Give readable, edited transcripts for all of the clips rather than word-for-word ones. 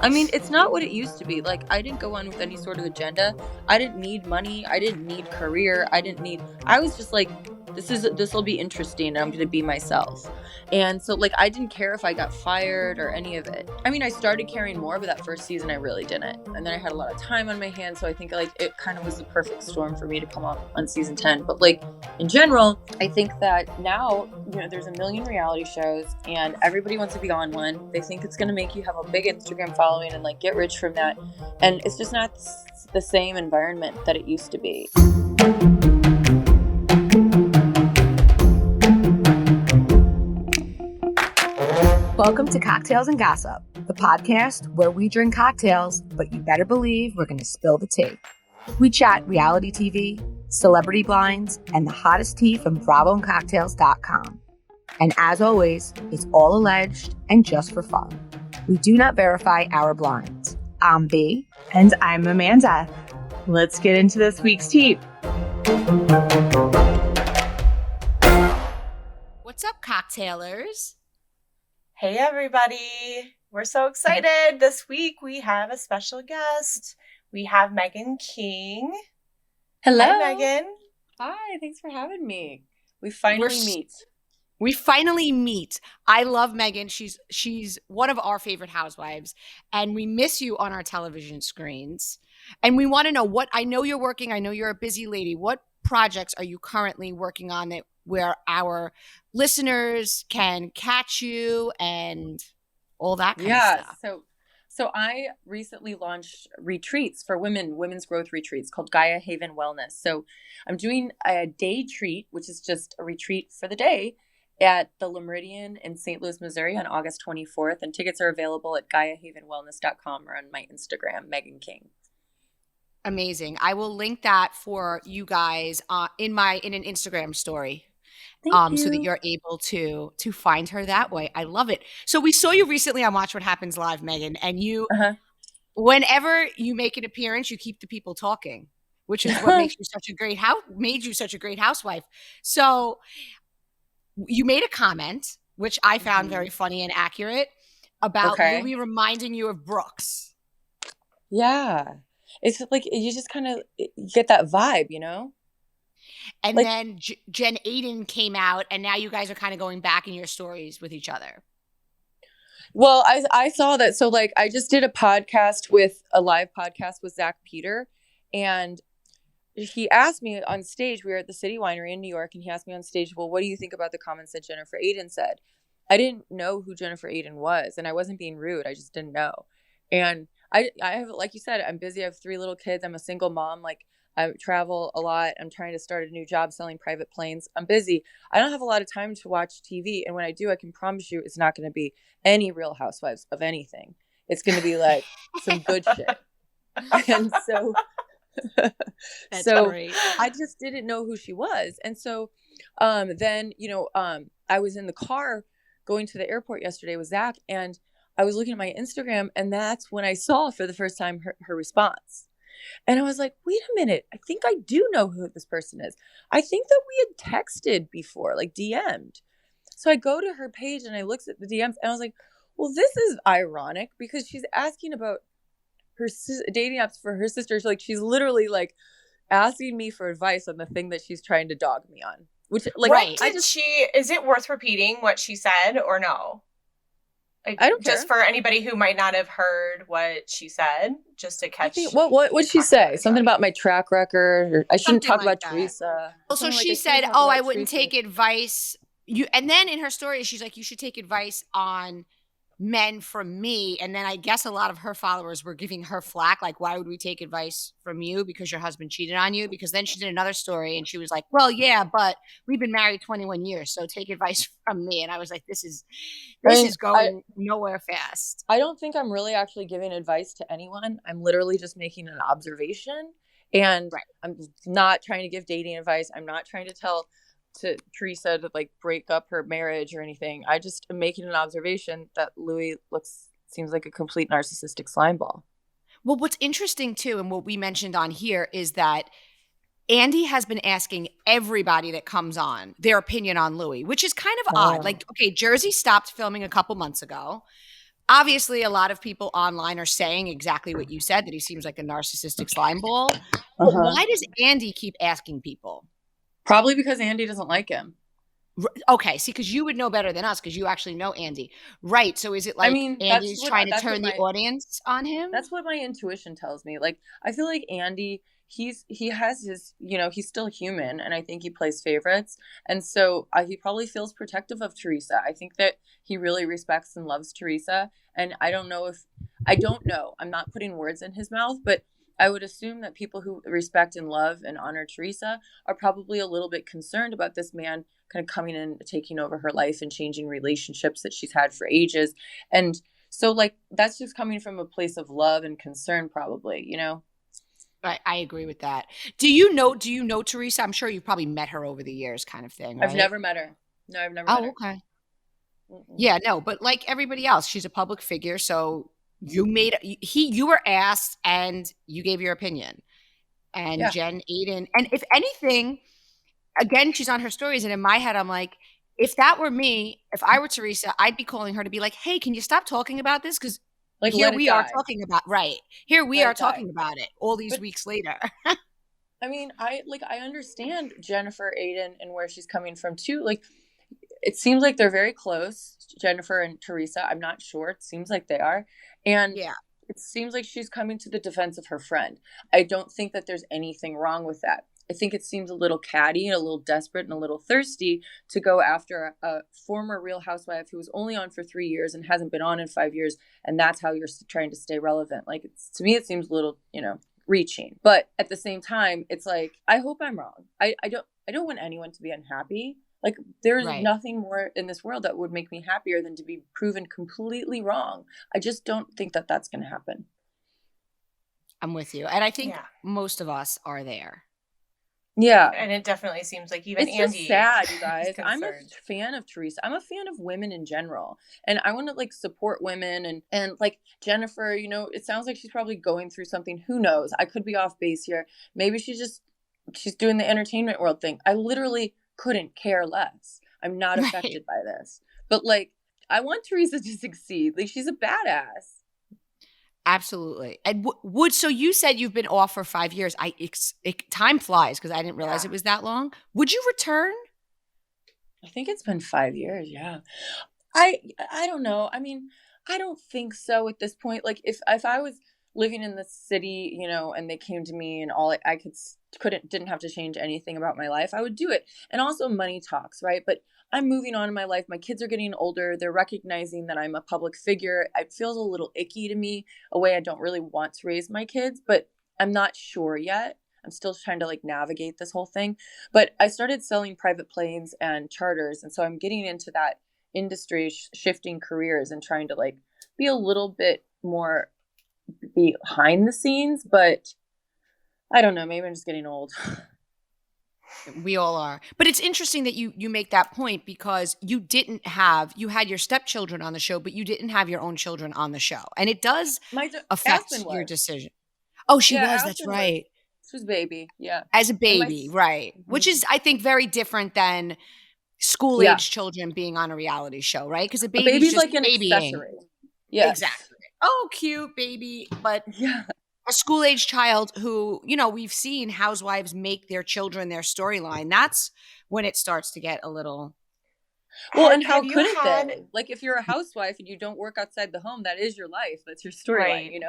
I mean, it's not what it used to be. Like, I didn't go on with any sort of agenda. I didn't need money. I didn't need career. I was just like, this will be interesting and I'm going to be myself. And so, like, I didn't care if I got fired or any of it. I mean, I started caring more, but that first season I really didn't. And then I had a lot of time on my hands. So I think, like, it kind of was the perfect storm for me to come up on season 10. But, like, in general, I think that now, there's a million reality shows and everybody wants to be on one. They think it's going to make you have a big Instagram following and, like, get rich from that. And it's just not the same environment that it used to be. Welcome to Cocktails and Gossip, the podcast where we drink cocktails, but you better believe we're going to spill the tea. We chat reality TV, celebrity blinds, and the hottest tea from BravoandCocktails.com. And as always, it's all alleged and just for fun. We do not verify our blinds. I'm B. And I'm Amanda. Let's get into this week's tea. What's up, cocktailers? Hey, everybody. We're so excited. This week we have a special guest. We have Megan King. Hello. Hi, Megan. Hi, thanks for having me. We finally meet. We finally meet. I love Megan. She's one of our favorite housewives, and we miss you on our television screens. And we want to know I know you're working, I know you're a busy lady. What projects are you currently working on where our listeners can catch you and all that kind of stuff? So I recently launched retreats for women's growth retreats called Gaia Haven Wellness. So I'm doing a day treat, which is just a retreat for the day at the Le Méridien in St. Louis, Missouri on August 24th. And tickets are available at GaiaHavenWellness.com or on my Instagram, Megan King. Amazing. I will link that for you guys in an Instagram story. Thank you. So that you're able to find her that way. I love it. So we saw you recently on Watch What Happens Live, Megan, and you, whenever you make an appearance, you keep the people talking, which is what made you such a great housewife. So you made a comment, which I found very funny and accurate, about Louis reminding you of Brooks. Yeah. It's like, you just kind of get that vibe, And then Jen Aydin came out, and now you guys are kind of going back in your stories with each other. Well, I saw that. So, like, I just did a live podcast with Zach Peter, and he asked me on stage, we were at the City Winery in New York, and he asked me on stage, well, what do you think about the comments that Jennifer Aydin said? I didn't know who Jennifer Aydin was, and I wasn't being rude. I just didn't know. And I have, like you said, I'm busy. I have 3 little kids. I'm a single mom. Like, I travel a lot. I'm trying to start a new job selling private planes. I'm busy. I don't have a lot of time to watch TV. And when I do, I can promise you it's not going to be any Real Housewives of anything. It's going to be like some good shit. And so, Great. I just didn't know who she was. And so then, I was in the car going to the airport yesterday with Zach, and I was looking at my Instagram, and that's when I saw for the first time her response. And I was like, wait a minute. I think I do know who this person is. I think that we had texted before, like DM'd. So I go to her page and I looked at the DMs, and I was like, well, this is ironic because she's asking about her dating apps for her sister. So, like, she's literally like asking me for advice on the thing that she's trying to dog me on. Which, like, right. Is it worth repeating what she said or no? Like, I don't care. Just for anybody who might not have heard what she said, just to catch. What did she say? Something about my track record, or I shouldn't talk about Teresa. Also, she said, I wouldn't take advice. And then in her story, she's like, you should take advice on men from me. And then I guess a lot of her followers were giving her flack, like, why would we take advice from you because your husband cheated on you? Because then she did another story and she was like, well, yeah, but we've been married 21 years, so take advice from me. And I was like, this is going nowhere fast. I don't think I'm really actually giving advice to anyone. I'm literally just making an observation, and I'm not trying to give dating advice. I'm not trying to tell Teresa to, like, break up her marriage or anything. I just am making an observation that Louis seems like a complete narcissistic slimeball. Well, what's interesting too, and what we mentioned on here, is that Andy has been asking everybody that comes on their opinion on Louis, which is kind of odd. Like, okay, Jersey stopped filming a couple months ago. obviously a lot of people online are saying exactly what you said, that he seems like a narcissistic slime ball. But why does Andy keep asking people? Probably because Andy doesn't like him. Okay, see, because you would know better than us because you actually know Andy. Right. So is it like Andy's trying to turn the audience on him? That's what my intuition tells me. Like, I feel like Andy, he has his, he's still human, and I think he plays favorites. And so he probably feels protective of Teresa. I think that he really respects and loves Teresa. And I don't know. I'm not putting words in his mouth, but I would assume that people who respect and love and honor Teresa are probably a little bit concerned about this man kind of coming in, taking over her life and changing relationships that she's had for ages. And so like, that's just coming from a place of love and concern, probably, I agree with that. Do you know Teresa? I'm sure you've probably met her over the years, kind of thing, right? I've never met her. No, I've never met her. Okay. Yeah, no, but like everybody else, she's a public figure. So you were asked and you gave your opinion. And yeah. Jen Aydin, and if anything, again, she's on her stories, and in my head, I'm like, if that were me, if I were Teresa, I'd be calling her to be like, hey, can you stop talking about this? Because like, here we are talking about, here we are talking about it all these weeks later. I mean, I understand Jennifer Aydin and where she's coming from too. Like, it seems like they're very close, Jennifer and Teresa. I'm not sure. It seems like they are. And yeah, it seems like she's coming to the defense of her friend. I don't think that there's anything wrong with that. I think it seems a little catty and a little desperate and a little thirsty to go after a former Real Housewife who was only on for 3 years and hasn't been on in 5 years. And that's how you're trying to stay relevant. Like, to me, it seems a little, reaching. But at the same time, it's like, I hope I'm wrong. I don't want anyone to be unhappy. Like, there's nothing more in this world that would make me happier than to be proven completely wrong. I just don't think that that's going to happen. I'm with you. And I think most of us are there. Yeah. And it definitely seems like even Andy. It's just sad, you guys. I'm a fan of Teresa. I'm a fan of women in general. And I want to like support women and like Jennifer, it sounds like she's probably going through something. Who knows? I could be off base here. Maybe she's doing the entertainment world thing. I literally couldn't care less. I'm not affected by this. But like, I want Teresa to succeed. Like, she's a badass. Absolutely. And so you said you've been off for 5 years. Time flies because I didn't realize it was that long. Would you return? I think it's been 5 years. Yeah. I don't know. I mean, I don't think so at this point. Like, if I was living in the city, and they came to me and all I didn't have to change anything about my life, I would do it. And also money talks, right? But I'm moving on in my life. My kids are getting older. They're recognizing that I'm a public figure. It feels a little icky to me, a way I don't really want to raise my kids, but I'm not sure yet. I'm still trying to like navigate this whole thing. But I started selling private planes and charters. And so I'm getting into that industry, shifting careers and trying to like be a little bit more behind the scenes. But I don't know. Maybe I'm just getting old. We all are. But it's interesting that you make that point because you had your stepchildren on the show, but you didn't have your own children on the show. And it does affect your decision. Oh, she was. That's right. She was a baby. Yeah. As a baby. Right. Mm-hmm. Which is, I think, very different than school age children being on a reality show, right? Because a baby's just like an accessory. Yeah. Exactly. Oh, cute baby. But a school age child who, we've seen housewives make their children their storyline. That's when it starts to get a little. Well, and how could it then? Like, if you're a housewife and you don't work outside the home, that is your life. That's your storyline,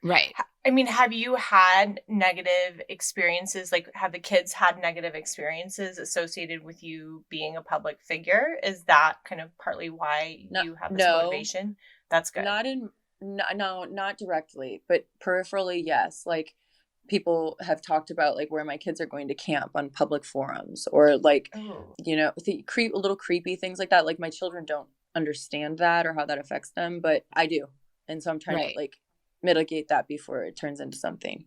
Right. I mean, have you had negative experiences? Like, have the kids had negative experiences associated with you being a public figure? Is that kind of partly why you have this motivation? That's good. Not directly, but peripherally, yes. Like, people have talked about like where my kids are going to camp on public forums or like, little creepy things like that. Like, my children don't understand that or how that affects them, but I do. And so I'm trying to like mitigate that before it turns into something.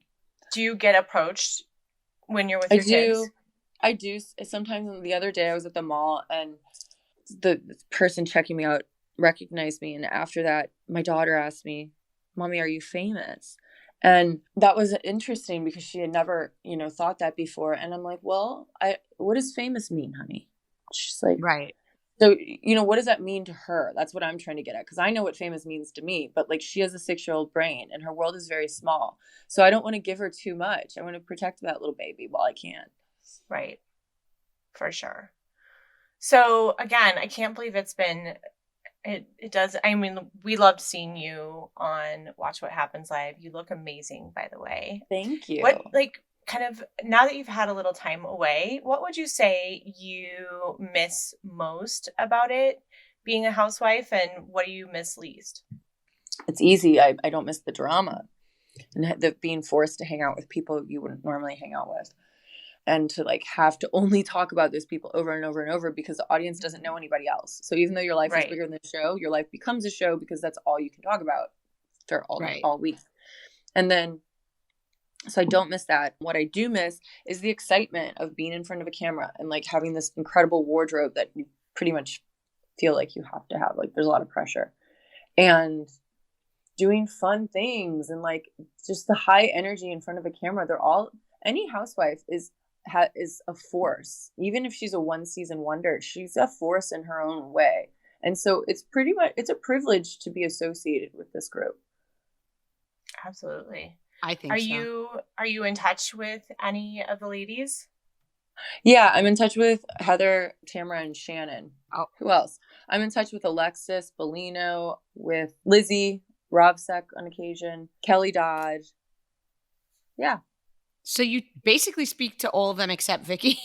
Do you get approached when you're with your kids? I do. Sometimes. The other day I was at the mall and the person checking me out recognized me, and after that my daughter asked me, "Mommy, are you famous?" And that was interesting because she had never thought that before. And I'm like, well, what does famous mean, honey? She's like, right. So, what does that mean to her? That's what I'm trying to get at. Because I know what famous means to me, but like she has a 6-year-old brain and her world is very small. So I don't want to give her too much. I want to protect that little baby while I can. Right. For sure. So again, I can't believe it does. I mean, we loved seeing you on Watch What Happens Live. You look amazing, by the way. Thank you. What, like, kind of, now that you've had a little time away, what would you say you miss most about it, being a housewife, and what do you miss least? It's easy. I don't miss the drama and the being forced to hang out with people you wouldn't normally hang out with. And to like have to only talk about those people over and over and over because the audience doesn't know anybody else. So even though your life is bigger than the show, your life becomes a show because that's all you can talk about for all week. And then, so I don't miss that. What I do miss is the excitement of being in front of a camera and like having this incredible wardrobe that you pretty much feel like you have to have. Like there's a lot of pressure. And doing fun things and like just the high energy in front of a camera. Any housewife is a force. Even if she's a 1-season wonder, she's a force in her own way. And so it's a privilege to be associated with this group. Absolutely. I think Are you in touch with any of the ladies? Yeah, I'm in touch with Heather, Tamara, and Shannon. Oh. Who else? I'm in touch with Alexis, Bellino, with Lizzie, Rob Sec on occasion, Kelly Dodd. Yeah. So you basically speak to all of them except Vicky?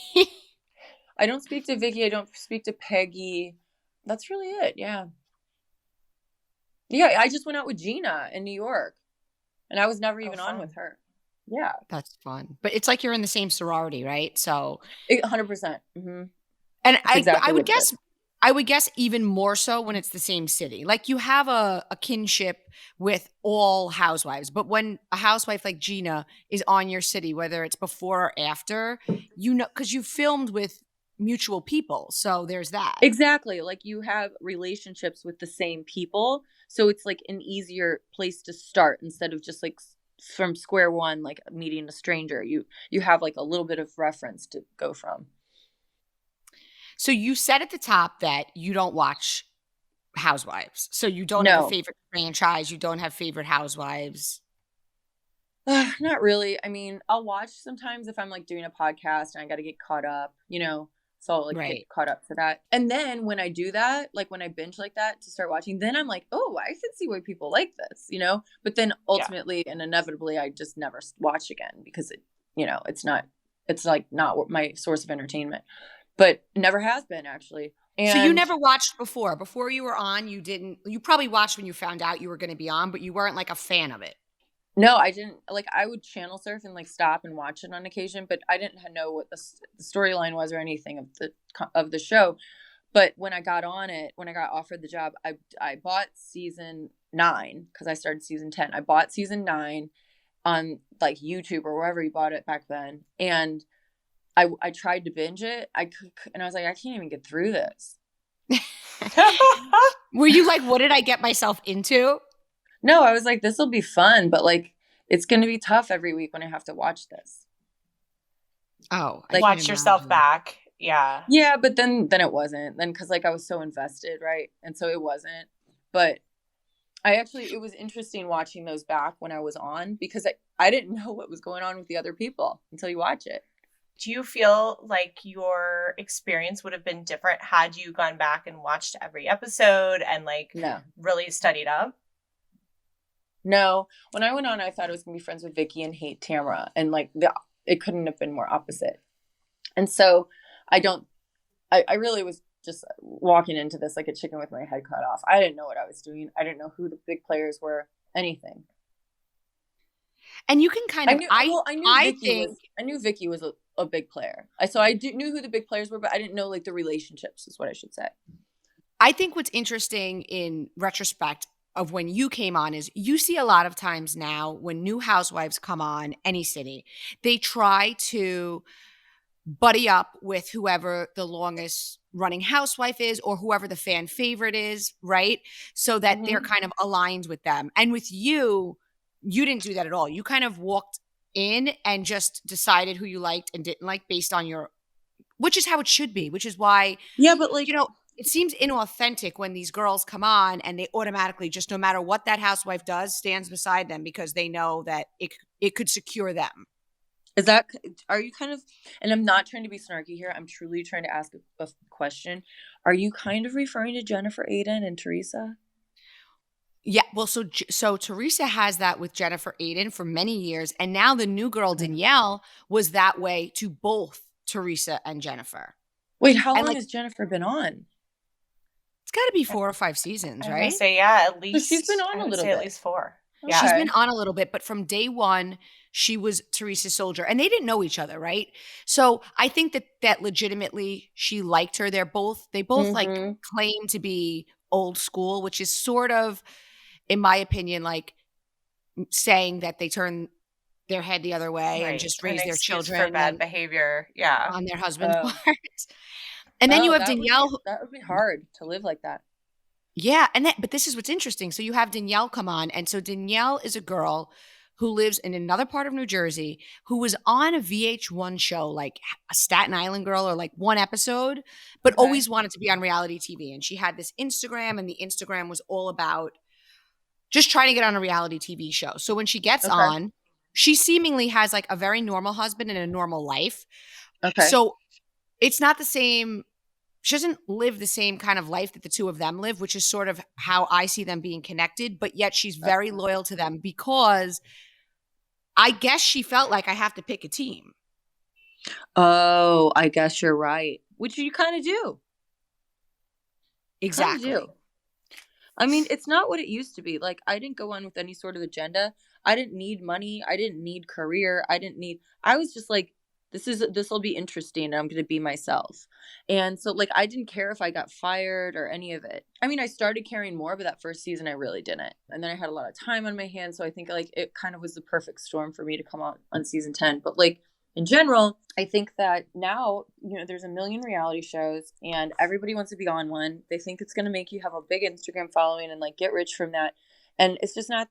I don't speak to Vicky. I don't speak to Peggy. That's really it. Yeah. Yeah, I just went out with Gina in New York. And I was never even on with her. Yeah. That's fun. But it's like you're in the same sorority, right? So 100%. Mm-hmm. And I would guess even more so when it's the same city. Like you have a kinship with all housewives, but when a housewife like Gina is on your city, whether it's before or after, because you filmed with mutual people. So there's that. Exactly. Like you have relationships with the same people. So it's like an easier place to start instead of just like from square one, like meeting a stranger. You have like a little bit of reference to go from. So you said at the top that you don't watch Housewives. So you don't have a favorite franchise. You don't have favorite housewives. Not really. I mean, I'll watch sometimes if I'm like doing a podcast and I got to get caught up, so I'll like get caught up to that. And then when I do that, like when I binge like that to start watching, then I'm like, oh, I can see why people like this, but then ultimately and inevitably I just never watch again because it's like not my source of entertainment. But never has been actually. And so you never watched before you were on. You probably watched when you found out you were going to be on, but you weren't like a fan of it. No, I didn't. Like I would channel surf and like stop and watch it on occasion, but I didn't know what the storyline was or anything of the show. But when I got on it, when I got offered the job, I bought season 9 because I started season 10. I bought season 9 on like YouTube or wherever you bought it back then, and I tried to binge it. I was like, I can't even get through this. Were you like, what did I get myself into? No, I was like, this will be fun, but like, it's going to be tough every week when I have to watch this. Oh, like watch yourself back. Yeah. Yeah, but then it wasn't. Then because like I was so invested, right? And so it wasn't. But it was interesting watching those back when I was on because I didn't know what was going on with the other people until you watch it. Do you feel like your experience would have been different had you gone back and watched every episode and like really studied up? No. When I went on, I thought I was going to be friends with Vicky and hate Tamara. And like it couldn't have been more opposite. And so I really was just walking into this like a chicken with my head cut off. I didn't know what I was doing. I didn't know who the big players were, anything. And you can kind of, I knew Vicky was a big player. So I knew who the big players were, but I didn't know like the relationships is what I should say. I think what's interesting in retrospect of when you came on is you see a lot of times now when new housewives come on any city, they try to buddy up with whoever the longest running housewife is or whoever the fan favorite is, right? So that they're kind of aligned with them. And with you didn't do that at all. You kind of walked in and just decided who you liked and didn't like based on which is how it should be, which is why. Yeah, but like, it seems inauthentic when these girls come on and they automatically, just no matter what that housewife does, stands beside them because they know that it could secure them. Are you kind of, and I'm not trying to be snarky here, I'm truly trying to ask a question. Are you kind of referring to Jennifer Aydin and Teresa? Yeah, well, so Teresa has that with Jennifer Aydin for many years, and now the new girl Danielle was that way to both Teresa and Jennifer. Wait, how long has Jennifer been on? It's got to be 4 or 5 seasons, right? I was gonna say, yeah, at least. So she's been on a little bit. At least 4. Yeah. She's been on a little bit, but from day one, she was Teresa's soldier, and they didn't know each other, right? So I think that legitimately she liked her. They both like claim to be old school, which is sort of, in my opinion, like saying that they turn their head the other way and just raise their children for bad behavior, on their husband's part. And then you have Danielle. That would be hard to live like that. Yeah, but this is what's interesting. So you have Danielle come on, and so Danielle is a girl who lives in another part of New Jersey, who was on a VH1 show, like a Staten Island Girl, or like one episode, but always wanted to be on reality TV. And she had this Instagram, and the Instagram was all about just trying to get on a reality TV show. So when she gets on, she seemingly has like a very normal husband and a normal life. Okay. So it's not the same. She doesn't live the same kind of life that the two of them live, which is sort of how I see them being connected. But yet she's very loyal to them because I guess she felt like I have to pick a team. Oh, I guess you're right. Which you kind of do. Exactly. I mean, it's not what it used to be. Like, I didn't go on with any sort of agenda. I didn't need money. I didn't need career. I was just like, this will be interesting. And I'm going to be myself. And so like, I didn't care if I got fired or any of it. I mean, I started caring more, but that first season I really didn't. And then I had a lot of time on my hands. So I think like it kind of was the perfect storm for me to come out on season 10. But like in general, I think that now, there's a million reality shows and everybody wants to be on one. They think it's going to make you have a big Instagram following and like get rich from that. And it's just not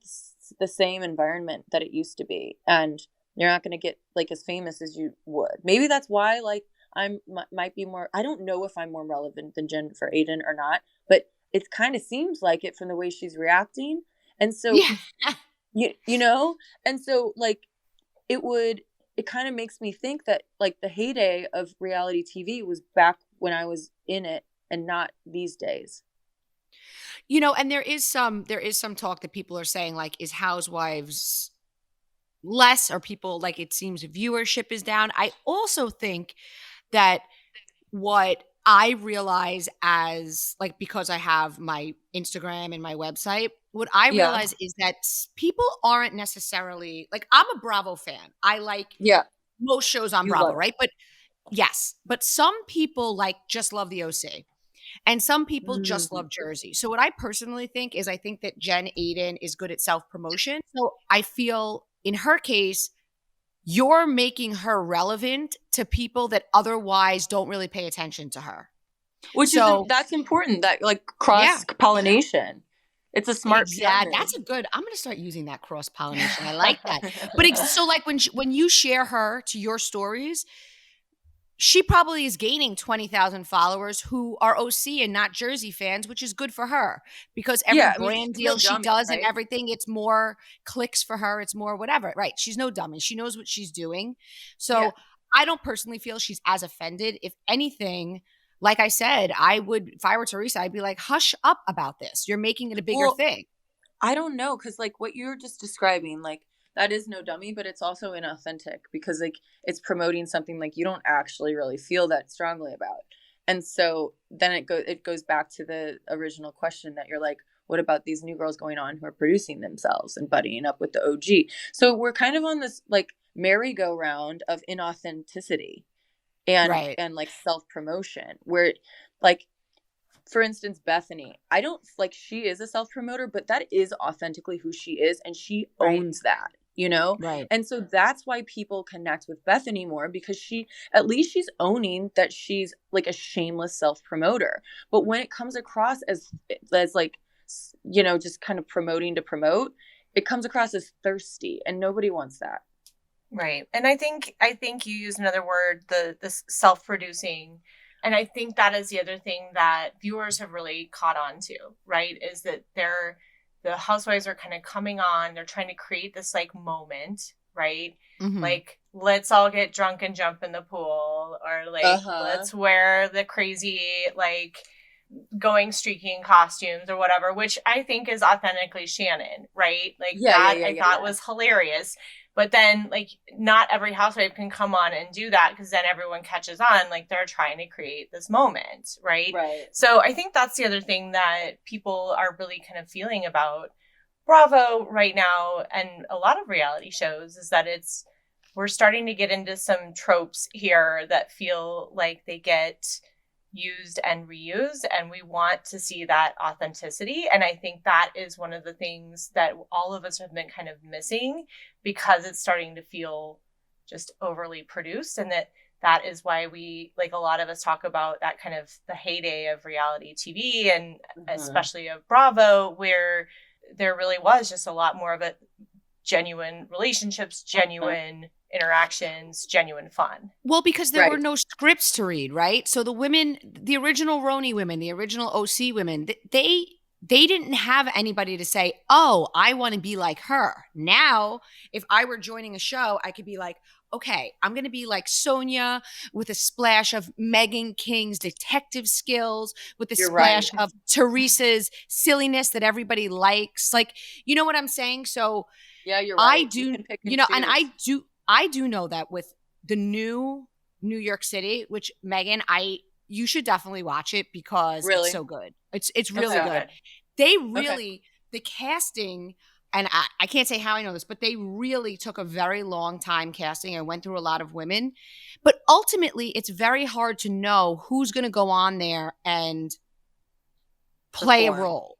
the same environment that it used to be. And you're not going to get like as famous as you would. Maybe that's why like might be more, I don't know if I'm more relevant than Jennifer Aydin or not, but it kind of seems like it from the way she's reacting. And so, and so like it kind of makes me think that like the heyday of reality TV was back when I was in it and not these days. And there is some talk that people are saying like, is Housewives less, or people like, it seems viewership is down. I also think that what I realize as like, because I have my Instagram and my website, what I realize is that people aren't necessarily like, I'm a Bravo fan. I like most shows on Bravo, right? But some people like just love the OC. And some people just love Jersey. So what I personally think is I think that Jen Aydin is good at self-promotion. So I feel in her case, you're making her relevant to people that otherwise don't really pay attention to her. That's important, that like cross-pollination. It's a smart PR. That's a good, I'm going to start using that cross-pollination. I like that. But so like when you share her to your stories, she probably is gaining 20,000 followers who are OC and not Jersey fans, which is good for her because every brand deal she does and everything, it's more clicks for her. It's more whatever, right? She's no dummy. She knows what she's doing. So I don't personally feel she's as offended. If anything, like I said, if I were Teresa, I'd be like, hush up about this. You're making it a bigger thing. I don't know. Cause like what you're just describing, like, that is no dummy, but it's also inauthentic because like it's promoting something like you don't actually really feel that strongly about. And so then it goes back to the original question that you're like, what about these new girls going on who are producing themselves and buddying up with the OG? So we're kind of on this like merry-go-round of inauthenticity and like self-promotion where like, for instance, Bethany, I don't like, she is a self-promoter, but that is authentically who she is. And she owns that. Right. And so that's why people connect with Bethany more because at least she's owning that she's like a shameless self-promoter. But when it comes across as like, just kind of promoting to promote, it comes across as thirsty and nobody wants that. Right. And I think you used another word, the self-producing. And I think that is the other thing that viewers have really caught on to, right? Is that the housewives are kind of coming on, they're trying to create this like moment, right? Mm-hmm. Like, let's all get drunk and jump in the pool, or like, let's wear the crazy, like, going streaking costumes or whatever, which I think is authentically Shannon, right? Like, I thought was hilarious. But then, like, not every housewife can come on and do that, because then everyone catches on. Like, they're trying to create this moment, right? Right. So I think that's the other thing that people are really kind of feeling about Bravo right now, and a lot of reality shows, is that we're starting to get into some tropes here that feel like they get used and reused, and we want to see that authenticity. And I think that is one of the things that all of us have been kind of missing, because it's starting to feel just overly produced. And that is why we, like, a lot of us talk about that kind of the heyday of reality TV, and especially of Bravo, where there really was just a lot more of it, genuine relationships, genuine interactions, genuine fun. Well, because there were no scripts to read, right? So the women, the original RHONY women, the original OC women, they didn't have anybody to say, oh, I want to be like her. Now, if I were joining a show, I could be like, okay, I'm going to be like Sonia with a splash of Meghan King's detective skills, with a splash of Teresa's silliness that everybody likes. Like, you know what I'm saying? So yeah, you're right. I do, and I do know that with the new New York City, which Meghan, you should definitely watch it, because it's so good. It's really good. They really, the casting, and I can't say how I know this, but they really took a very long time casting and went through a lot of women. But ultimately, it's very hard to know who's going to go on there and play a role,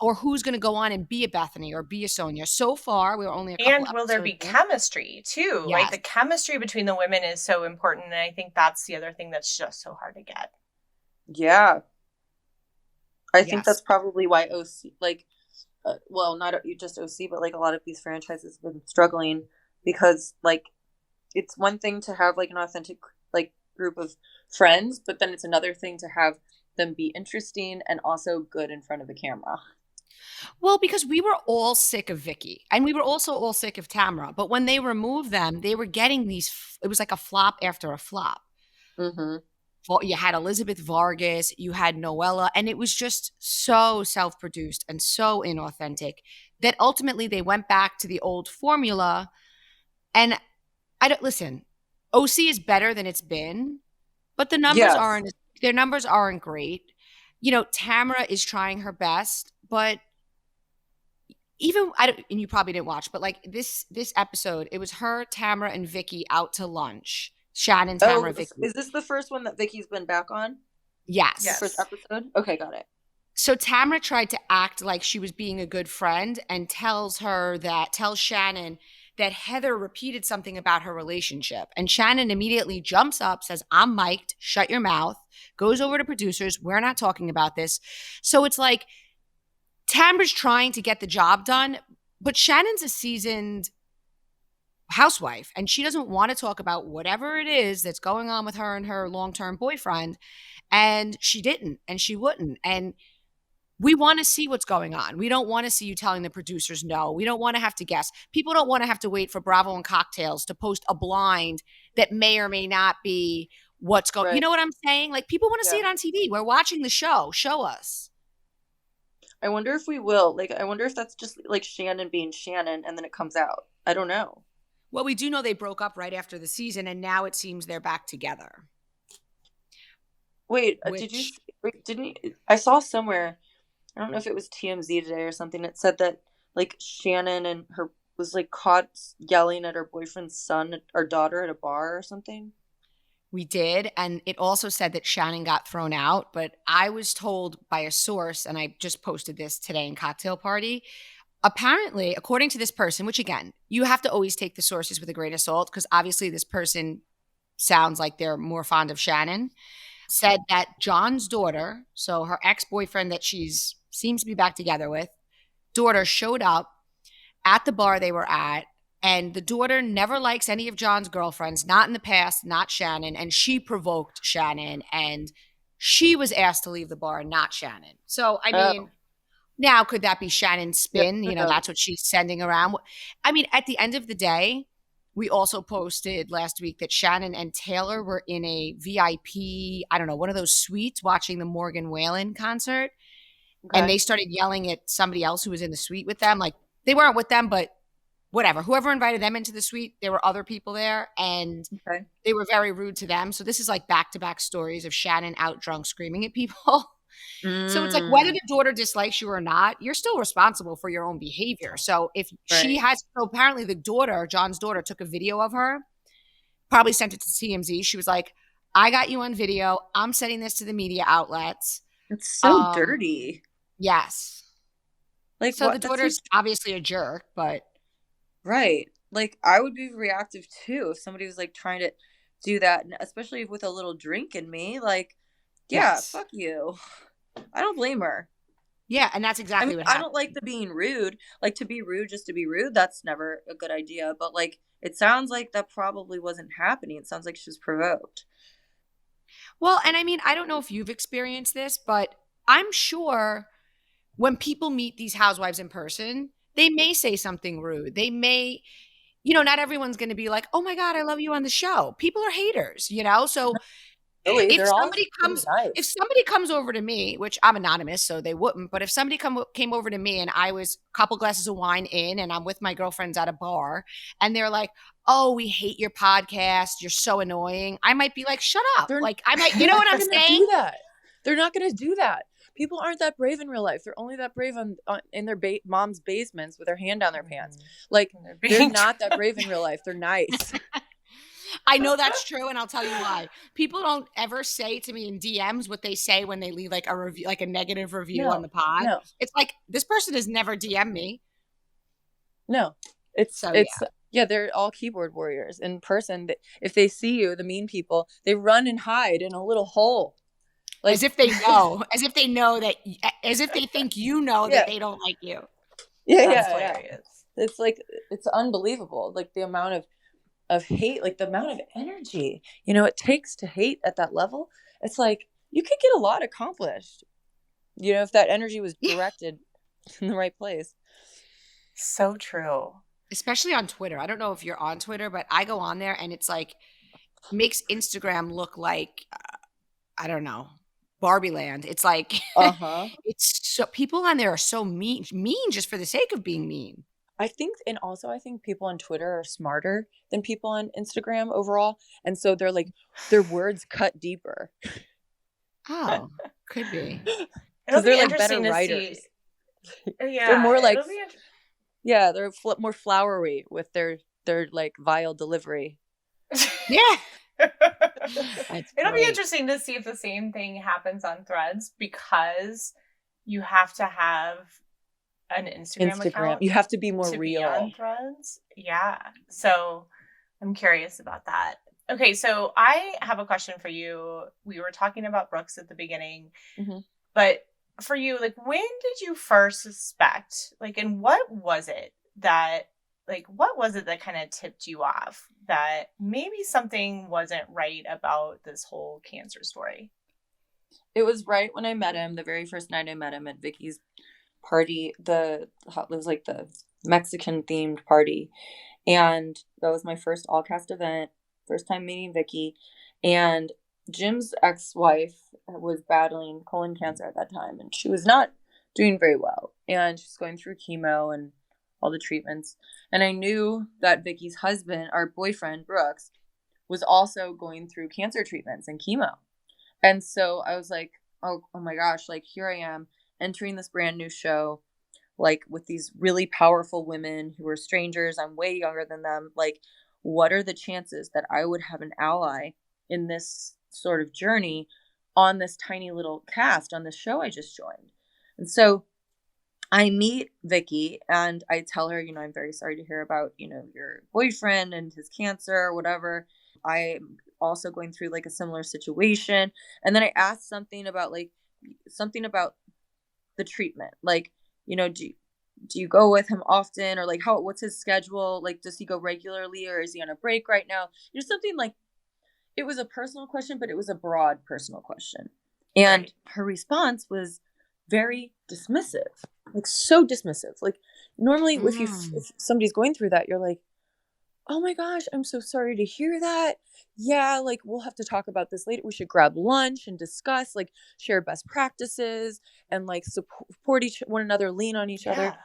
or who's going to go on and be a Bethany or be a Sonia. So far, we were only a couple And will there be chemistry too? Yes. Like, the chemistry between the women is so important, and I think that's the other thing that's just so hard to get. Yeah, I think that's probably why OC, like, well, not just OC, but like a lot of these franchises have been struggling, because like it's one thing to have like an authentic like group of friends, but then it's another thing to have them be interesting and also good in front of the camera. Well, because we were all sick of Vicky, and we were also all sick of Tamra. But when they removed them, they were getting these. It was like a flop after a flop. Mm-hmm. You had Elizabeth Vargas, you had Noella, and it was just so self-produced and so inauthentic that ultimately they went back to the old formula. And listen, OC is better than it's been, but the numbers their numbers aren't great. Tamra is trying her best, but even and you probably didn't watch, but like this episode, it was her, Tamra, and Vicky out to lunch. Shannon, Tamra, Vicky. Is this the first one that Vicky's been back on? Yes. First episode? Okay, got it. So Tamra tried to act like she was being a good friend and tells Shannon that Heather repeated something about her relationship. And Shannon immediately jumps up, says, I'm mic'd, shut your mouth, goes over to producers, we're not talking about this. So it's like Tamra's trying to get the job done, but Shannon's a seasoned housewife, and she doesn't want to talk about whatever it is that's going on with her and her long-term boyfriend. And she didn't, and she wouldn't. And we want to see what's going on. We don't want to see you telling the producers no. We don't want to have to guess. People don't want to have to wait for Bravo and Cocktails to post a blind that may or may not be what's going on. You know what I'm saying? Like, people want to see it on TV. We're watching the show. Show us. I wonder if we will. Like, I wonder if that's just like Shannon being Shannon and then it comes out. I don't know. Well, we do know they broke up right after the season, and now it seems they're back together. Wait, I saw somewhere, I don't know if it was TMZ today or something, it said that like Shannon and her was like caught yelling at her boyfriend's son or daughter at a bar or something. We did, and it also said that Shannon got thrown out, but I was told by a source, and I just posted this today in Cocktail Party, apparently, according to this person, which again, you have to always take the sources with a grain of salt, because obviously this person sounds like they're more fond of Shannon, said that John's daughter, so her ex-boyfriend that she's seems to be back together with, daughter showed up at the bar they were at And the daughter never likes any of John's girlfriends, not in the past, not Shannon. And she provoked Shannon, and she was asked to leave the bar, not Shannon. So, I mean, now could that be Shannon's spin? You know, that's what she's sending around. I mean, at the end of the day, we also posted last week that Shannon and Taylor were in a VIP, I don't know, one of those suites watching the Morgan Wallen concert. Okay. And they started yelling at somebody else who was in the suite with them. Like, they weren't with them, but whatever. Whoever invited them into the suite, there were other people there, and they were very rude to them. So this is like back-to-back stories of Shannon out drunk screaming at people. So it's like, whether the daughter dislikes you or not, you're still responsible for your own behavior. So if she has, so apparently the daughter, John's daughter, took a video of her, probably sent it to TMZ. She was like, I got you on video. I'm sending this to the media outlets. It's so dirty. Yes. Like, so the daughter's obviously a jerk, but. Right. Like, I would be reactive too if somebody was like trying to do that, especially with a little drink in me. Like, yeah, fuck you. I don't blame her. Yeah, and that's exactly what happened. I don't like the being rude. Like, to be rude just to be rude, that's never a good idea. But, like, it sounds like that probably wasn't happening. It sounds like she was provoked. Well, and I mean, I don't know if you've experienced this, but I'm sure when people meet these housewives in person, they may say something rude. They may, you know, not everyone's going to be like, oh my God, I love you on the show. People are haters, you know? So really? if somebody comes over to me, which I'm anonymous, so they wouldn't, but if somebody came over to me and I was a couple glasses of wine in and I'm with my girlfriends at a bar and they're like, oh, we hate your podcast, you're so annoying, I might be like, shut up. Like, I might, you know what I'm saying? They're not going to do that. People aren't that brave in real life. They're only that brave in their mom's basements with their hand down their pants. Like, they're not that brave in real life. They're nice. I know that's true, and I'll tell you why. People don't ever say to me in DMs what they say when they leave like a review, like a negative review on the pod. No. It's like, this person has never DM'd me. No, they're all keyboard warriors in person. If they see you, the mean people, they run and hide in a little hole. Like, as if they know that, as if they think you know that they don't like you. Yeah. It's like, it's unbelievable. Like, the amount of hate, like the amount of energy, you know, it takes to hate at that level. It's like, you could get a lot accomplished, you know, if that energy was directed in the right place. So true. Especially on Twitter. I don't know if you're on Twitter, but I go on there and it's like, makes Instagram look like, I don't know, Barbie land. It's like, it's so, people on there are so mean just for the sake of being mean. I think people on Twitter are smarter than people on Instagram overall. And so they're like, their words cut deeper. Oh, could be. Because they're like better writers. Yeah. They're more like, they're more flowery with their like vile delivery. Yeah. It'll be interesting to see if the same thing happens on Threads, because you have to have an Instagram account. You have to be more real on Threads. Yeah. So I'm curious about that. Okay, so I have a question for you. We were talking about Brooks at the beginning, but for you, like, when did you first suspect, like, and what was it that kind of tipped you off that maybe something wasn't right about this whole cancer story? It was right when I met him, the very first night I met him at Vicky's party. It was like the Mexican themed party, and that was my first all cast event, first time meeting Vicky. And Jim's ex-wife was battling colon cancer at that time, and she was not doing very well, and she's going through chemo and all the treatments. And I knew that Vicky's husband, our boyfriend Brooks, was also going through cancer treatments and chemo. And so I was like, oh my gosh, like, here I am entering this brand new show, like, with these really powerful women who are strangers. I'm way younger than them. Like, what are the chances that I would have an ally in this sort of journey on this tiny little cast on this show I just joined? And so I meet Vicky and I tell her, you know, I'm very sorry to hear about, you know, your boyfriend and his cancer or whatever. I'm also going through like a similar situation. And then I asked something about the treatment. Like, you know, do you go with him often, or like what's his schedule? Like, does he go regularly, or is he on a break right now? Something like, it was a personal question, but it was a broad personal question. And her response was very dismissive, like so dismissive. Like normally if somebody's going through that, you're like, oh my gosh, I'm so sorry to hear that. Yeah, like we'll have to talk about this later. We should grab lunch and discuss, like share best practices and like support one another, lean on each other.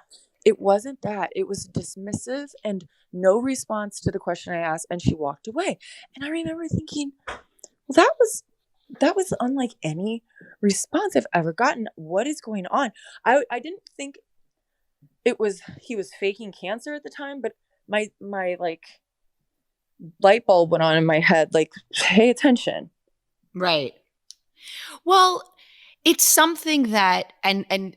It wasn't that. It was dismissive and no response to the question I asked, and she walked away. And I remember thinking, well, that was unlike any response I've ever gotten. What is going on? I didn't think he was faking cancer at the time, but my like light bulb went on in my head, like, pay attention. Right. Well, it's something that, and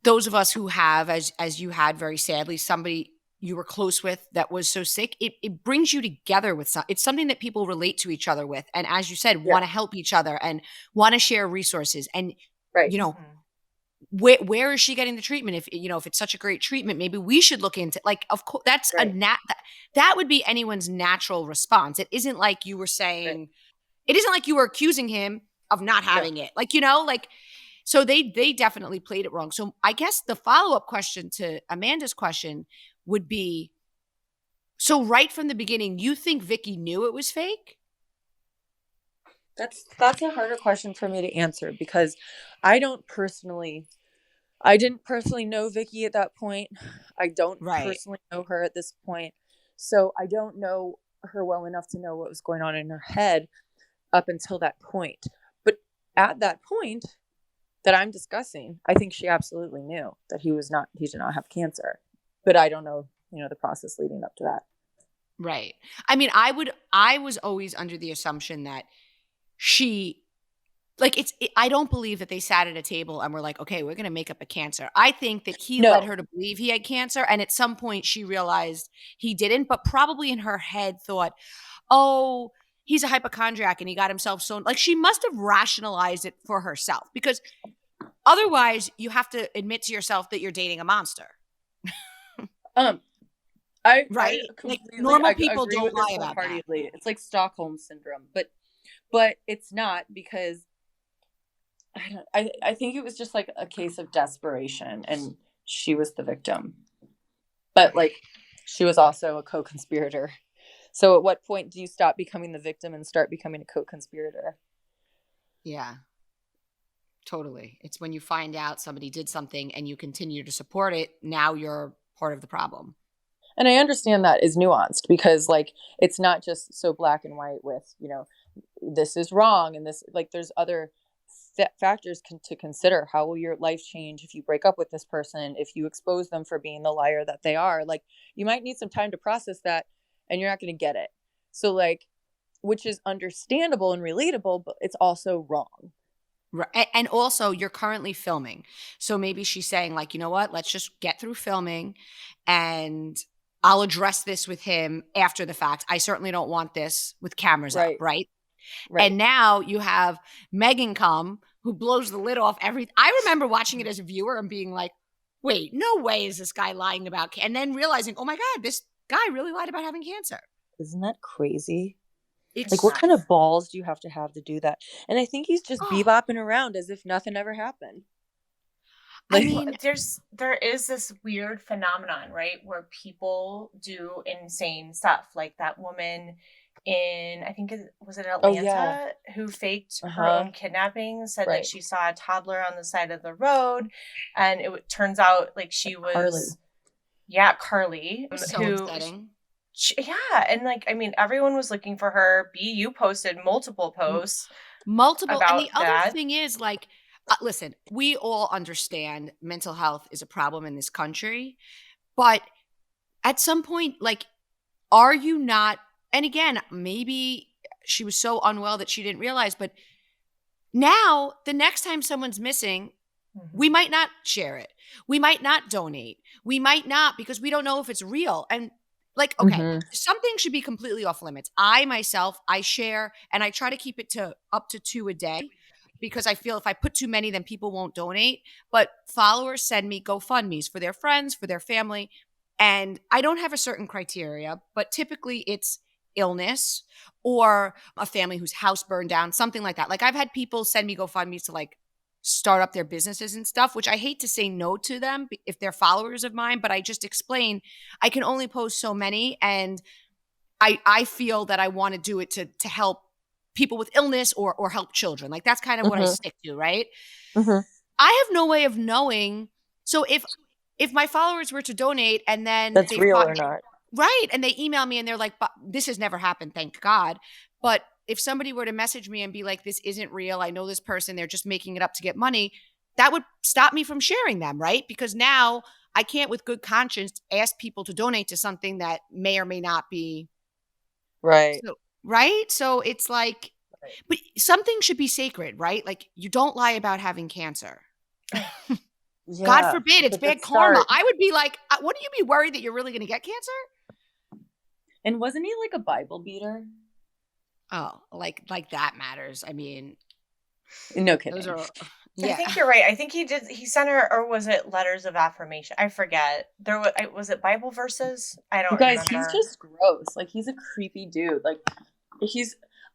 those of us who have, as you had very sadly, somebody you were close with that was so sick, it brings you together with it's something that people relate to each other with. And as you said, want to help each other and want to share resources. And, you know, where is she getting the treatment? If, you know, if it's such a great treatment, maybe we should look into, like, of course, that's that would be anyone's natural response. It isn't like you were saying, it isn't like you were accusing him of not having it. Like, you know, like, so they definitely played it wrong. So I guess the follow-up question to Amanda's question would be, so right from the beginning, you think Vicky knew it was fake? That's a harder question for me to answer, because I didn't personally know Vicky at that point. I don't personally know her at this point. So I don't know her well enough to know what was going on in her head up until that point. But at that point that I'm discussing, I think she absolutely knew that he did not have cancer. But I don't know, you know, the process leading up to that. Right. I mean, I was always under the assumption that she, like, I don't believe that they sat at a table and were like, okay, we're going to make up a cancer. I think that he led her to believe he had cancer. And at some point she realized he didn't, but probably in her head thought, oh, he's a hypochondriac and he got himself so, like, she must have rationalized it for herself, because otherwise you have to admit to yourself that you're dating a monster. Like, normal people don't lie about that. It's like Stockholm syndrome, but it's not, because I think it was just like a case of desperation, and she was the victim, but like she was also a co-conspirator. So at what point do you stop becoming the victim and start becoming a co-conspirator? Yeah, totally. It's when you find out somebody did something and you continue to support it, now you're part of the problem. And I understand that is nuanced, because like it's not just so black and white with, you know, this is wrong and this, like, there's other factors to consider. How will your life change if you break up with this person, if you expose them for being the liar that they are? Like, you might need some time to process that, and you're not going to get it. So like, which is understandable and relatable, but it's also wrong. Right. And also, you're currently filming. So maybe she's saying, like, you know what, let's just get through filming and I'll address this with him after the fact. I certainly don't want this with cameras up, right? And now you have Megan come, who blows the lid off everything. I remember watching it as a viewer and being like, wait, no way is this guy lying about and then realizing, oh my God, this guy really lied about having cancer. Isn't that crazy? It's like, what kind of balls do you have to do that? And I think he's just bebopping around as if nothing ever happened. Like, I mean, there is this weird phenomenon, right, where people do insane stuff. Like that woman in, I think, was it Atlanta, who faked her own kidnapping, said that she saw a toddler on the side of the road, and it turns out like she was Carly, so upsetting. And like, I mean, everyone was looking for her. You posted multiple posts. And the other thing is, like, listen, we all understand mental health is a problem in this country, but at some point, like, are you not, and again, maybe she was so unwell that she didn't realize, but now the next time someone's missing, we might not share it. We might not donate. We might not, because we don't know if it's real. And like, okay, something should be completely off limits. I myself, I share, and I try to keep it to up to 2 a day. because I feel if I put too many, then people won't donate. But followers send me GoFundMes for their friends, for their family. And I don't have a certain criteria, but typically it's illness or a family whose house burned down, something like that. Like I've had people send me GoFundMes to like start up their businesses and stuff, which I hate to say no to them if they're followers of mine, but I just explain I can only post so many. And I feel that I want to do it to help people with illness or help children. Like that's kind of what I stick to, right? I have no way of knowing. So if my followers were to donate and then that's real or not. Right. And they email me and they're like, this has never happened, thank God. But if somebody were to message me and be like, this isn't real, I know this person, they're just making it up to get money, that would stop me from sharing them, right? Because now I can't with good conscience ask people to donate to something that may or may not be. Right. So, right? So it's like, but something should be sacred, right? Like you don't lie about having cancer. Yeah, God forbid, it's bad karma. I would be like, wouldn't you be worried that you're really going to get cancer? And wasn't he like a Bible beater? Oh, like that matters. I mean, no kidding. I think you're right. I think he sent her, or was it letters of affirmation? I forget. Was it Bible verses? I don't remember. Guys, he's just gross. Like he's a creepy dude. Like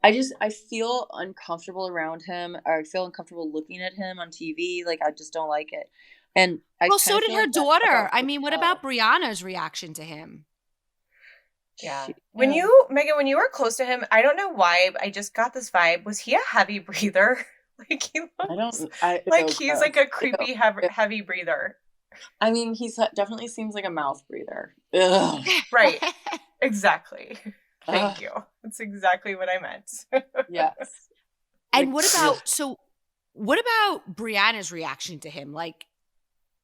I feel uncomfortable around him. Or I feel uncomfortable looking at him on TV. Like I just don't like it. And so did her daughter. I mean, what about Brianna's reaction to him? Yeah. When you were close to him, I don't know why, but I just got this vibe. Was he a heavy breather? Like he's like a creepy heavy breather. I mean, he definitely seems like a mouth breather. Ugh. Right. Exactly. Thank you. That's exactly what I meant. Yes. And what about Brianna's reaction to him? Like,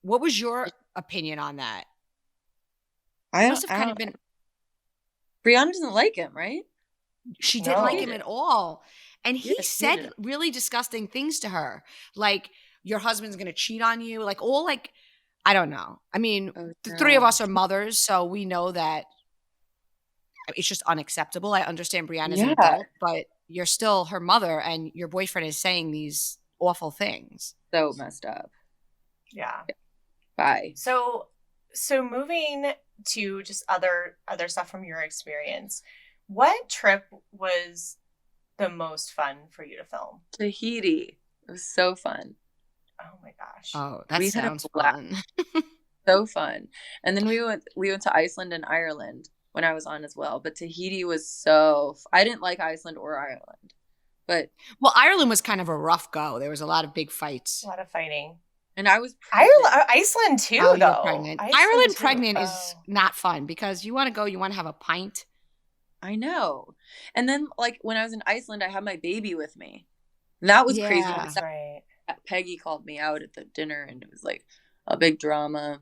what was your opinion on that? Brianna doesn't like him, right? She didn't like him at all. And he said really disgusting things to her. Like, your husband's going to cheat on you. Like, all like, I don't know. I mean, the three of us are mothers, so we know that it's just unacceptable. I understand Brianna's an adult, but you're still her mother and your boyfriend is saying these awful things. So messed up. Yeah. Bye. So moving to just other stuff from your experience, what trip was the most fun for you to film? Tahiti. It was so fun. Oh my gosh. Oh, that sounds fun. So fun. And then we went to Iceland and Ireland when I was on as well. But Tahiti was I didn't like Iceland or Ireland. But Ireland was kind of a rough go. There was a lot of big fights. A lot of fighting. And I was Iceland too, though. Ireland pregnant is not fun because you want to go, you want to have a pint. I know. And then like when I was in Iceland, I had my baby with me. And that was crazy. Right. Peggy called me out at the dinner and it was like a big drama.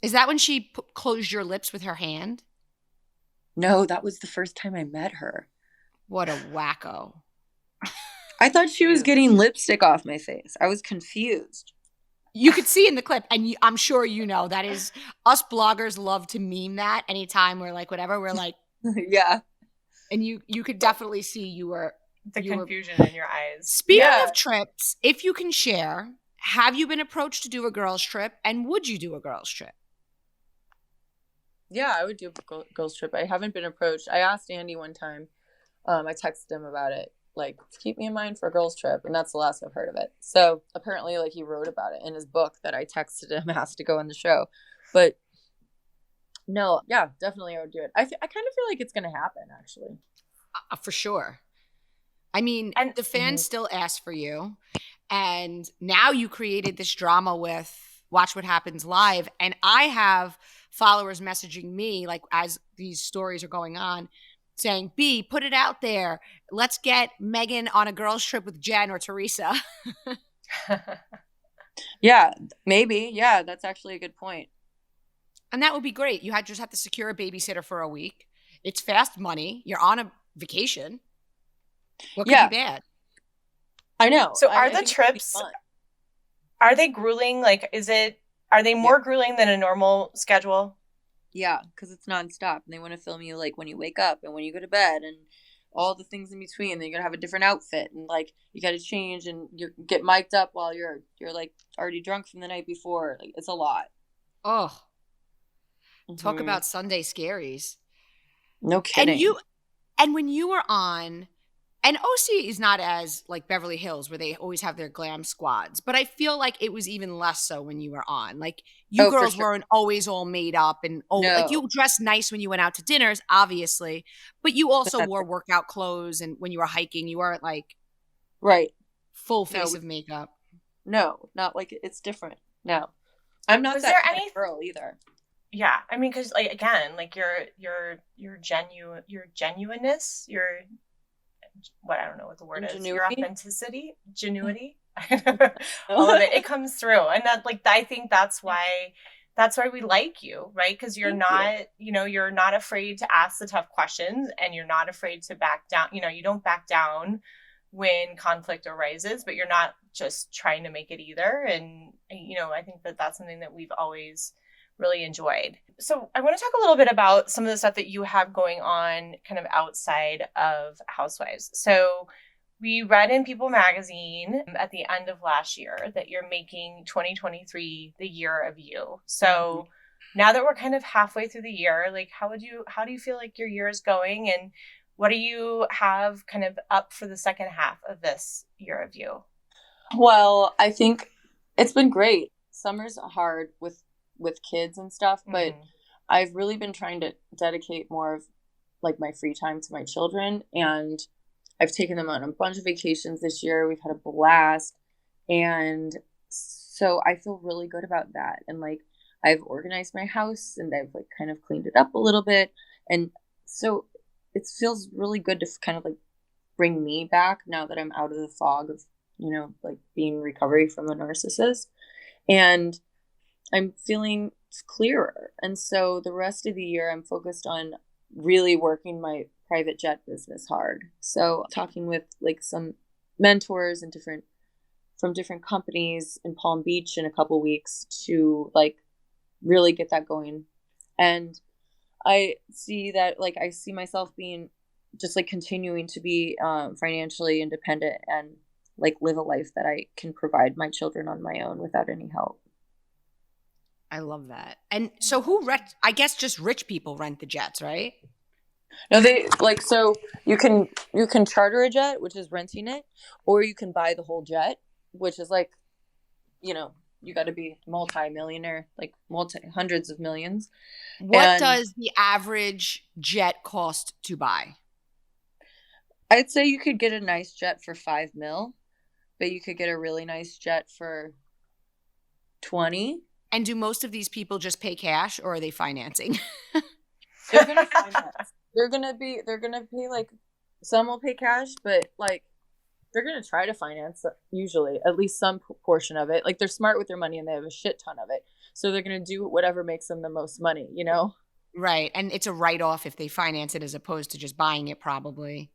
Is that when she closed your lips with her hand? No, that was the first time I met her. What a wacko. I thought she was getting lipstick off my face. I was confused. You could see in the clip, and I'm sure you know, that is, us bloggers love to meme that anytime we're like, whatever, we're like. Yeah. And you could definitely see you were. The confusion in your eyes. Speaking of trips, if you can share, have you been approached to do a girls' trip, and would you do a girls' trip? Yeah, I would do a girls' trip. I haven't been approached. I asked Andy one time. I texted him about it. Like, keep me in mind for a girls' trip. And that's the last I've heard of it. So apparently, like, he wrote about it in his book that I texted him, asked to go on the show. But no, yeah, definitely I would do it. I kind of feel like it's going to happen, actually. For sure. I mean, and the fans still ask for you. And now you created this drama with Watch What Happens Live. And I have followers messaging me, like, as these stories are going on, saying, B, put it out there. Let's get Megan on a girls' trip with Jen or Teresa. Yeah, maybe. Yeah, that's actually a good point. And that would be great. You just have to secure a babysitter for a week. It's fast money. You're on a vacation. What could be bad? I know. So are the trips, are they grueling? Like, are they more grueling than a normal schedule? Yeah, because it's nonstop. And they want to film you like when you wake up and when you go to bed. And all the things in between. Then you're gonna have a different outfit, and like you got to change, and you get mic'd up while you're like already drunk from the night before. Like it's a lot. Oh, talk about Sunday scaries. No kidding. And when you were on, and OC is not as like Beverly Hills where they always have their glam squads, but I feel like it was even less so when you were on. Like you girls weren't always all made up and like you dressed nice when you went out to dinners, obviously, but you also wore workout clothes, and when you were hiking, you weren't like full face of makeup. No, not like it's different. No, I'm not that kind of girl either. Yeah, I mean, because like again, like your genuineness, I don't know what the word is. Your authenticity, genuity, all of it. It comes through, and that like I think that's why we like you, right? Because you're you're not afraid to ask the tough questions, and you're not afraid to back down. You don't back down when conflict arises, but you're not just trying to make it either. And I think that's something that we've always really enjoyed. So I want to talk a little bit about some of the stuff that you have going on kind of outside of Housewives. So we read in People magazine at the end of last year that you're making 2023 the year of you. So now that we're kind of halfway through the year, like how do you feel like your year is going, and what do you have kind of up for the second half of this year of you? Well, I think it's been great. Summer's hard with kids and stuff, but I've really been trying to dedicate more of like my free time to my children, and I've taken them on a bunch of vacations this year. We've had a blast, and so I feel really good about that. And like I've organized my house, and I've like kind of cleaned it up a little bit, and so it feels really good to kind of like bring me back now that I'm out of the fog of like being recovery from a narcissist, and I'm feeling clearer. And so the rest of the year, I'm focused on really working my private jet business hard. So talking with like some mentors and from different companies in Palm Beach in a couple weeks to like really get that going. And I see that like I see myself being just like continuing to be financially independent and like live a life that I can provide my children on my own without any help. I love that. And so I guess just rich people rent the jets, right? No, they like, so you can charter a jet, which is renting it, or you can buy the whole jet, which is like, you got to be multi-millionaire, like hundreds of millions. What does the average jet cost to buy? I'd say you could get a nice jet for $5 million, but you could get a really nice jet for 20. And do most of these people just pay cash, or are they financing? They're gonna finance. They're gonna pay like, some will pay cash, but like they're gonna try to finance usually at least some portion of it. Like they're smart with their money and they have a shit ton of it, so they're gonna do whatever makes them the most money. Right, and it's a write-off if they finance it as opposed to just buying it. Probably.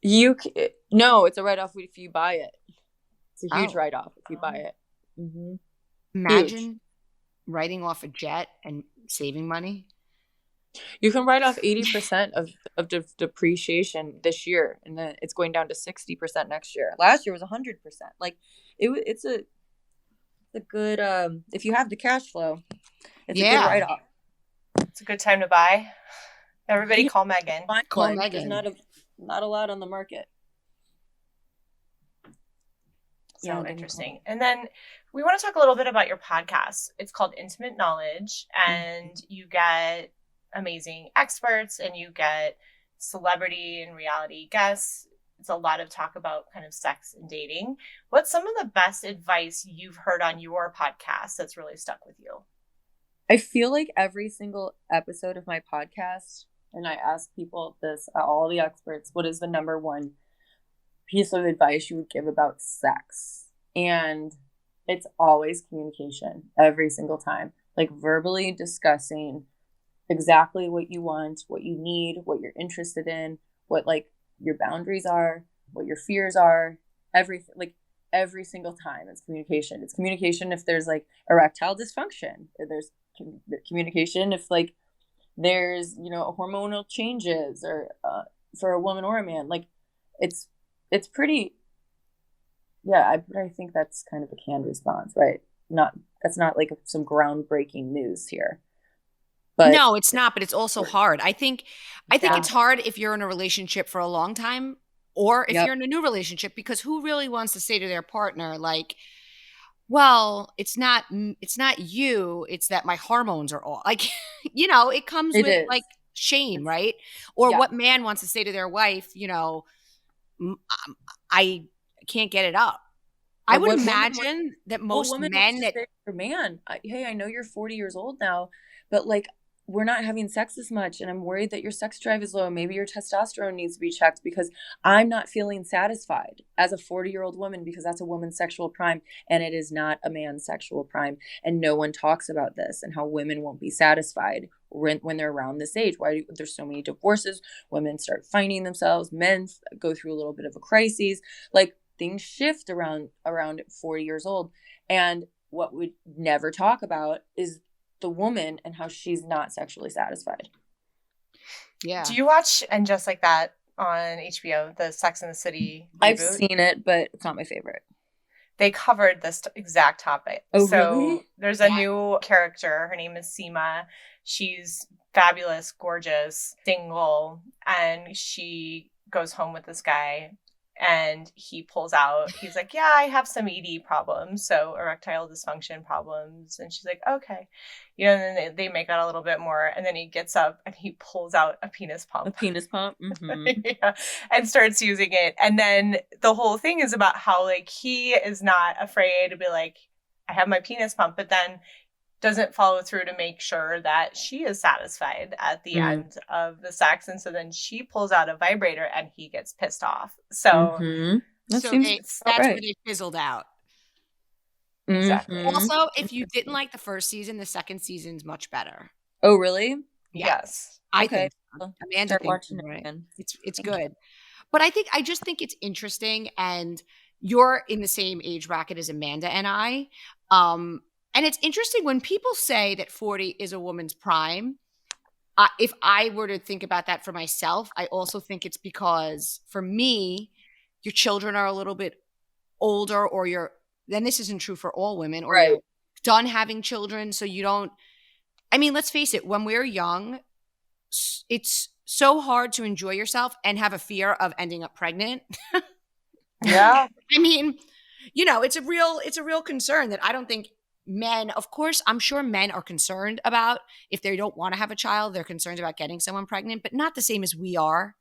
No, it's a write-off if you buy it. It's a huge write-off if you buy it. Mm-hmm. Imagine writing off a jet and saving money. You can write off 80% of depreciation this year, and then it's going down to 60% next year. Last year was 100%. Like it's a good if you have the cash flow, it's a good write off. It's a good time to buy. Everybody call Megan. Call Megan. There's not a lot on the market. So interesting. And then we want to talk a little bit about your podcast. It's called Intimate Knowledge, and you get amazing experts and you get celebrity and reality guests. It's a lot of talk about kind of sex and dating. What's some of the best advice you've heard on your podcast that's really stuck with you? I feel like every single episode of my podcast, and I ask people this, all the experts, what is the number one piece of advice you would give about sex? And it's always communication every single time, like verbally discussing exactly what you want, what you need, what you're interested in, what like your boundaries are, what your fears are, everything. Like every single time it's communication. It's communication if there's like erectile dysfunction. There's communication if like there's hormonal changes or for a woman or a man. Like it's pretty, yeah, I think that's kind of a canned response, right? That's not like some groundbreaking news here. But no, it's not, but it's also hard. I think it's hard if you're in a relationship for a long time or if you're in a new relationship, because who really wants to say to their partner, like, well, it's not you, it's that my hormones are all like, it comes with like shame, right? Or what man wants to say to their wife, I can't get it up. I would imagine that most men that man, hey, I know you're 40 years old now, but like we're not having sex as much, and I'm worried that your sex drive is low. Maybe your testosterone needs to be checked because I'm not feeling satisfied as a 40-year-old woman, because that's a woman's sexual prime and it is not a man's sexual prime. And no one talks about this and how women won't be satisfied when they're around this age. Why there's so many divorces? Women start finding themselves. Men go through a little bit of a crisis. Like things shift around 40 years old. And what we never talk about is the woman and how she's not sexually satisfied. Yeah. Do you watch And Just Like That on HBO, the Sex and the City reboot? I've seen it, but it's not my favorite. They covered this exact topic. Oh, so really? There's a new character. Her name is Seema. She's fabulous, gorgeous, single, and she goes home with this guy. And he pulls out, he's like, yeah, I have some ED problems, so erectile dysfunction problems. And she's like, okay. And then they make out a little bit more. And then he gets up and he pulls out a penis pump. A penis pump? Mm-hmm. And starts using it. And then the whole thing is about how, like, he is not afraid to be like, I have my penis pump, but then doesn't follow through to make sure that she is satisfied at the end of the sex. And so then she pulls out a vibrator and he gets pissed off. So, that's where they fizzled out. Exactly. Also, if you didn't like the first season, the second season's much better. Oh, really? Yes. I think so. Amanda thinks right. It's good. But I just think it's interesting, and you're in the same age bracket as Amanda and I. And it's interesting when people say that 40 is a woman's prime. If I were to think about that for myself, I also think it's because for me, your children are a little bit older, or then this isn't true for all women, or you're done having children. So you don't, let's face it, when we're young, it's so hard to enjoy yourself and have a fear of ending up pregnant. Yeah. It's a real concern that I don't think men, of course, I'm sure men are concerned about. If they don't want to have a child, they're concerned about getting someone pregnant, but not the same as we are.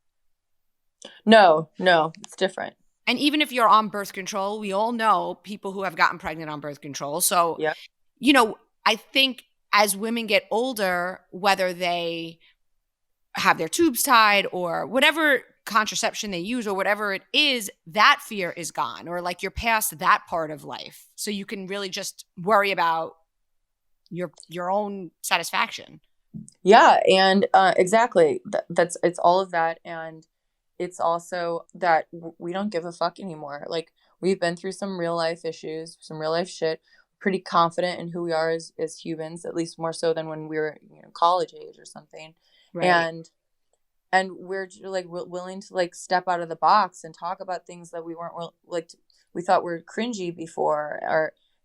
No, it's different. And even if you're on birth control, we all know people who have gotten pregnant on birth control. So, I think as women get older, whether they have their tubes tied or whatever contraception they use or whatever it is, that fear is gone, or like you're past that part of life. So you can really just worry about your own satisfaction. Yeah. And exactly. It's all of that. And it's also that we don't give a fuck anymore. Like we've been through some real life issues, some real life shit, pretty confident in who we are as humans, at least more so than when we were college age or something. Right. And we're like willing to like step out of the box and talk about things that we weren't we thought were cringy before,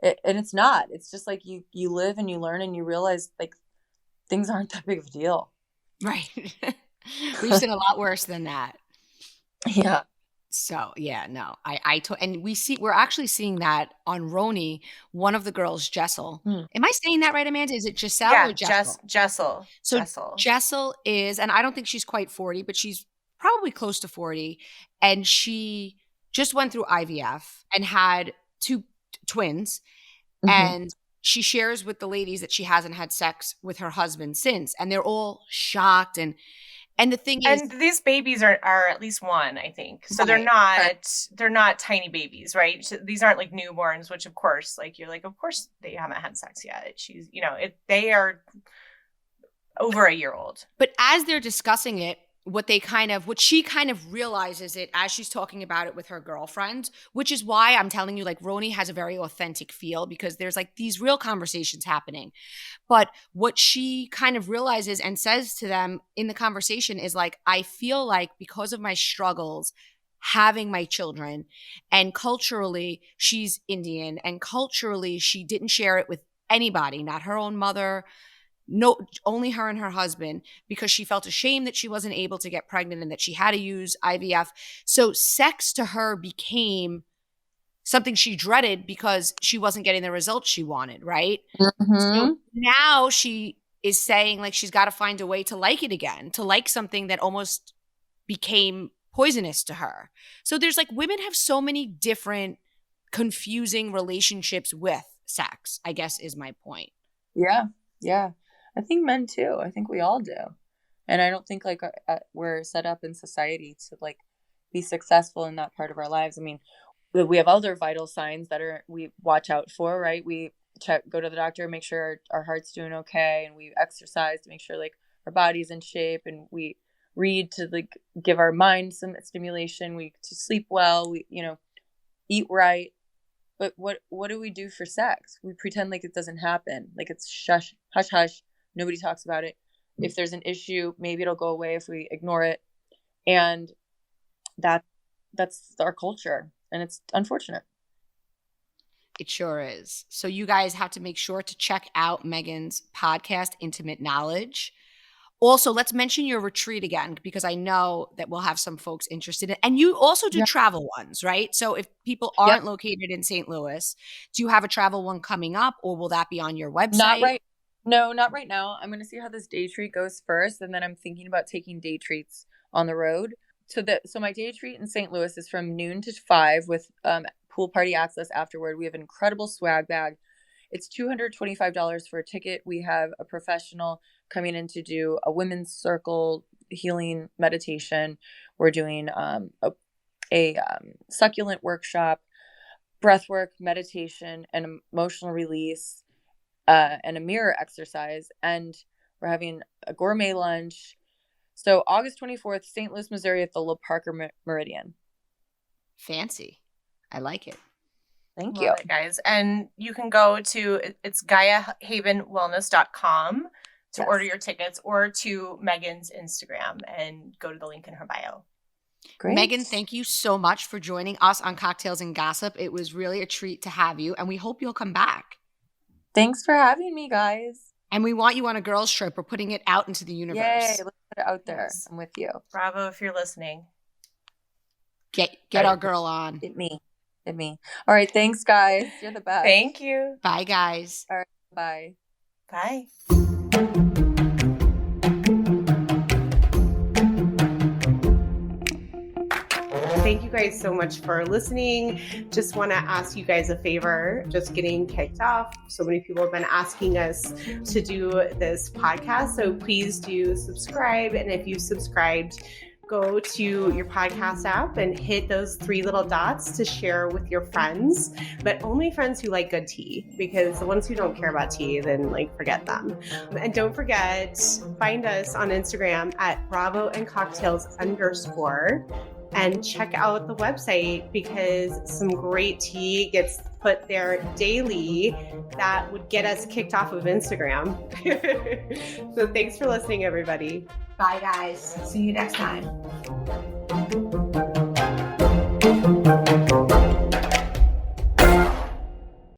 and it's not. It's just like you live and you learn and you realize like things aren't that big of a deal. Right. We've seen a lot worse than that. Yeah. So yeah, no, and we're actually seeing that on Roni, one of the girls, Jessel. Am I saying that right, Amanda? Is it Giselle or Jessel? Jessel. So Jessel is, and I don't think she's quite 40, but she's probably close to 40. And she just went through IVF and had 2 twins. Mm-hmm. And she shares with the ladies that she hasn't had sex with her husband since. And they're all shocked. And the thing is, and these babies are at least 1, I think. So they're not tiny babies, right? So these aren't like newborns, which of course, like you're like, of course they haven't had sex yet. They are over a year old. But as they're discussing it, what she kind of realizes it as she's talking about it with her girlfriend, which is why I'm telling you, like, Roni has a very authentic feel because there's like these real conversations happening. But what she kind of realizes and says to them in the conversation is like, I feel like because of my struggles having my children, and culturally she's Indian, and culturally she didn't share it with anybody, not her own mother, no, only her and her husband, because she felt ashamed that she wasn't able to get pregnant and that she had to use IVF. So sex to her became something she dreaded because she wasn't getting the results she wanted, right? Mm-hmm. So now she is saying like she's got to find a way to like it again, to like something that almost became poisonous to her. So there's like, women have so many different confusing relationships with sex, I guess is my point. Yeah. I think men too. I think we all do. And I don't think like we're set up in society to like be successful in that part of our lives. I mean, we have other vital signs that we watch out for, right? We go to the doctor, make sure our heart's doing okay, and we exercise to make sure like our body's in shape, and we read to like give our mind some stimulation, to sleep well, we eat right. But what do we do for sex? We pretend like it doesn't happen, like it's hush hush, nobody talks about it. If there's an issue, maybe it'll go away if we ignore it. And that's our culture, and it's unfortunate. It sure is. So you guys have to make sure to check out Megan's podcast, Intimate Knowledge. Also, let's mention your retreat again, because I know that we'll have some folks interested in it. And you also do travel ones, right? So if people aren't located in St. Louis, do you have a travel one coming up, or will that be on your website? Not right now. I'm going to see how this day treat goes first, and then I'm thinking about taking day treats on the road. So my day treat in St. Louis is from noon to 5 with pool party access afterward. We have an incredible swag bag. It's $225 for a ticket. We have a professional coming in to do a women's circle healing meditation. We're doing a succulent workshop, breath work, meditation, and emotional release, and a mirror exercise. And we're having a gourmet lunch. So August 24th, St. Louis, Missouri at the La Parker Meridian. Fancy. I like it. Thank you. Love it, guys. And you can go to, it's GaiaHavenWellness.com to order your tickets, or to Megan's Instagram and go to the link in her bio. Great. Megan, thank you so much for joining us on Cocktails and Gossip. It was really a treat to have you, and we hope you'll come back. Thanks for having me, guys. And we want you on a girls' trip. We're putting it out into the universe. Yay, let's put it out there. Yes. I'm with you. Bravo if you're listening. Get our girl on. Hit me. All right, thanks, guys. You're the best. Thank you. Bye, guys. All right, bye. Bye. Thank you guys so much for listening. Just want to ask you guys a favor, just getting kicked off. So many people have been asking us to do this podcast. So please do subscribe. And if you've subscribed, go to your podcast app and hit those 3 little dots to share with your friends, but only friends who like good tea, because the ones who don't care about tea, then like forget them. And don't forget, find us on Instagram at bravoandcocktails_, and check out the website, because some great tea gets put there daily that would get us kicked off of Instagram. So thanks for listening, everybody. Bye, guys. See you next time.